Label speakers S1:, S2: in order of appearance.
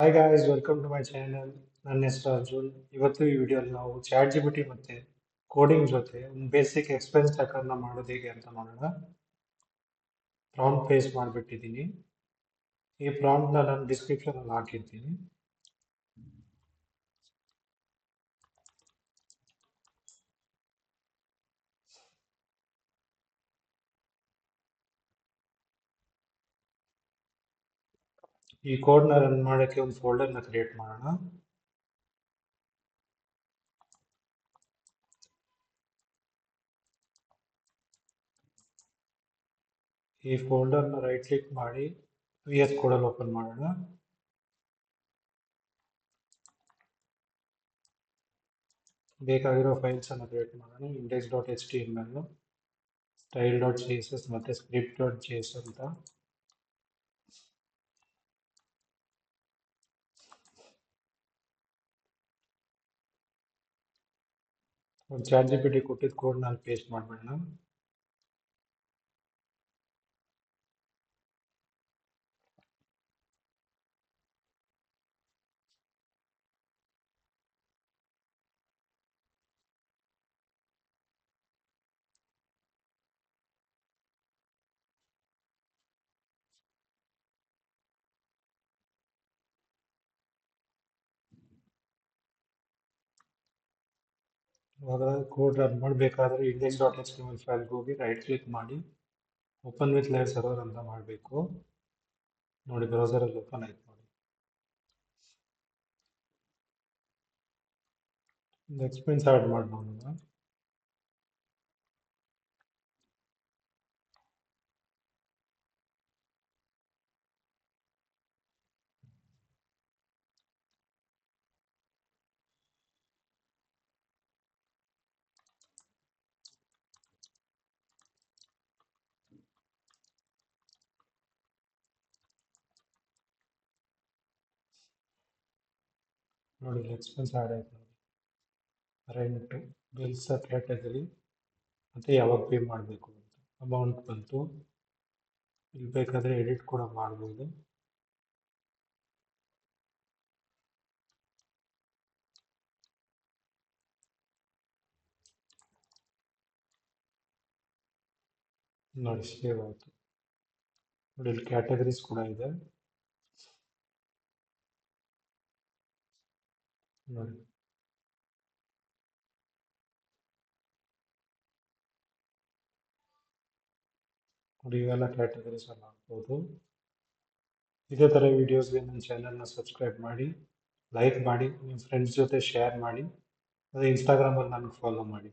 S1: Hi guys, welcome to my channel. ನನ್ನ ಹೆಸರು ಅರ್ಜುನ್. ಇವತ್ತು ಈ ವಿಡಿಯೋಲಿ ನಾವು ಚಾಟ್ ಜಿ ಪಿ ಟಿ ಮತ್ತು ಕೋಡಿಂಗ್ ಜೊತೆ ಒಂದು ಬೇಸಿಕ್ ಎಕ್ಸ್ಪೆನ್ಸ್ ಟ್ರ್ಯಾಕರ್ನ ಮಾಡೋದು ಹೇಗೆ ಅಂತ ನೋಡೋಣ. ಪ್ರಾಂಪ್ಟ್ ಪೇಸ್ಟ್ ಮಾಡಿಬಿಟ್ಟಿದ್ದೀನಿ. ಈ ಪ್ರಾಂಪ್ಟ್ನ ನಾನು ಡಿಸ್ಕ್ರಿಪ್ಷನಲ್ಲಿ ಹಾಕಿರ್ತೀನಿ. ಈ ಕೋಡ್ನ ರನ್ ಮಾಡೋಕ್ಕೆ ಒಂದು ಫೋಲ್ಡರ್ನ ಕ್ರಿಯೇಟ್ ಮಾಡೋಣ. ಈ ಫೋಲ್ಡರ್ನ ರೈಟ್ ಕ್ಲಿಕ್ ಮಾಡಿ ವಿ ಎಸ್ ಕೋಡಲ್ಲಿ ಓಪನ್ ಮಾಡೋಣ. ಬೇಕಾಗಿರೋ ಫೈಲ್ಸನ್ನು ಕ್ರಿಯೇಟ್ ಮಾಡೋಣ. index.html, style.css ಮತ್ತು script.js ಅಂತ. ಒಂದು ಚಾಟ್ ಜಿ ಪಿ ಟಿ ಕೊಟ್ಟಿದ್ದ ಕೋಡ್ನ ಅಲ್ಲಿ ಪೇಸ್ಟ್ ಮಾಡಬೇಡ. ಇವಾಗ ಕೋಡ್ ರನ್ ಮಾಡಬೇಕಾದ್ರೆ index.html ಫೈಲ್ಗೆ ಹೋಗಿ ರೈಟ್ ಕ್ಲಿಕ್ ಮಾಡಿ ಓಪನ್ ವಿತ್ ಲೈವ್ ಸರ್ವರ್ ಅಂತ ಮಾಡಬೇಕು. ನೋಡಿ, ಬ್ರೌಸರಲ್ಲಿ ಓಪನ್ ಆಯ್ತು ನೋಡಿ. ಒಂದು ಎಕ್ಸ್ಪೆನ್ಸ್ ಆ್ಯಡ್ ಮಾಡಿ ನೋಡೋಣ. ನೋಡಿ, ಎಕ್ಸ್ಪೆನ್ಸ್ ಆ್ಯಡ್ ಆಯ್ತು ನೋಡಿ. ರೆಂಟ್, ಬಿಲ್ಸ್, ಕ್ಯಾಟಗರಿ ಮತ್ತು ಯಾವಾಗ ಪೇ ಮಾಡಬೇಕು ಅಂತ ಅಮೌಂಟ್ ಬಂತು. ಇಲ್ಲಿ ಬೇಕಾದರೆ ಎಡಿಟ್ ಕೂಡ ಮಾಡ್ಬೋದು. ನೋಡಿ, ಸೇವ್ ಆಯಿತು. ನೋಡಿ, ಇಲ್ಲಿ ಕ್ಯಾಟಗರೀಸ್ ಕೂಡ ಇದೆ ನೋಡಿ. ನೋಡಿ, ಇವೆಲ್ಲ ಕ್ಯಾಟಗರೀಸ್ ಎಲ್ಲ ಹಾಕ್ಬೋದು. ಇದೇ ಥರ ವೀಡಿಯೋಸ್ಗೆ ನನ್ನ ಚಾನಲ್ನ ಸಬ್ಸ್ಕ್ರೈಬ್ ಮಾಡಿ, ಲೈಕ್ ಮಾಡಿ, ನಿಮ್ಮ ಫ್ರೆಂಡ್ಸ್ ಜೊತೆ ಶೇರ್ ಮಾಡಿ, ಮತ್ತು ಇನ್ಸ್ಟಾಗ್ರಾಮಲ್ಲಿ ನನಗೆ ಫಾಲೋ ಮಾಡಿ.